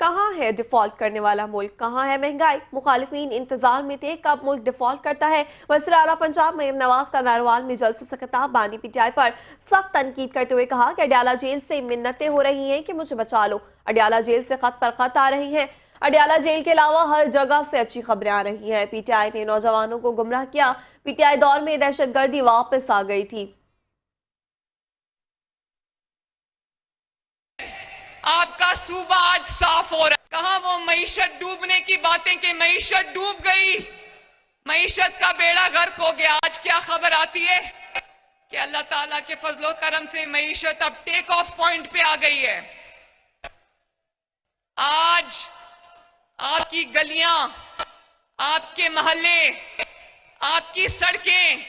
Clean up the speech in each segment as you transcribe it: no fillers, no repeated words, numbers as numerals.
कहाँ है डिफॉल्ट करने वाला मुल्क, कहाँ है महंगाई? मुखालिफिन इंतजार में थे कब मुल्क डिफॉल्ट करता है। वज़ीर आला पंजाब मरीम नवाज का नारोवाल में जलसे से खिताब बानी पीटीआई पर सख्त तनकीद करते हुए कहा कि अडयाला जेल से मिन्नतें हो रही हैं कि मुझे बचा लो। अडयाला जेल से खत पर खत आ रही हैं। अडयाला जेल के अलावा हर जगह से अच्छी खबरें आ रही हैं। पीटीआई ने नौजवानों को गुमराह किया। पीटीआई दौर में दहशतगर्दी वापस आ गई थी। आपका सूबा आज साफ हो रहा है। कहा वो मईशत डूबने की बातें कि मईशत डूब गई, मईशत का बेड़ा गर्क हो गया। आज क्या खबर आती है कि अल्लाह ताला के फजलो करम से मईशत अब टेक ऑफ पॉइंट पे आ गई है। आज आपकी गलियां, आपके मोहल्ले, आपकी सड़कें,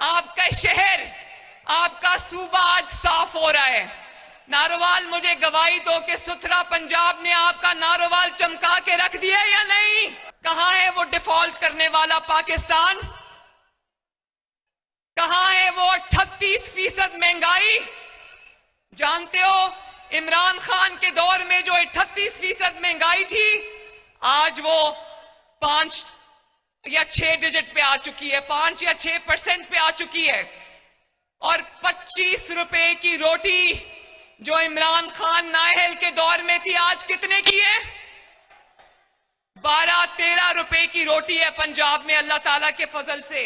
आपका शहर, आपका सूबा आज साफ हो रहा है। नारोवाल मुझे गवाही दो कि सुथरा पंजाब ने आपका नारोवाल चमका के रख दिया या नहीं? कहां है वो डिफॉल्ट करने वाला पाकिस्तान? कहां है वो 38% महंगाई? जानते हो इमरान खान के दौर में जो 38% महंगाई थी, आज वो 5 या 6 डिजिट पे आ चुकी है, 5 या 6% पे आ चुकी है। और 25 रुपए की रोटी जो इमरान खान नाहल के दौर में थी, आज कितने की है? 12-13 रुपए की रोटी है पंजाब में अल्लाह ताला के फजल से।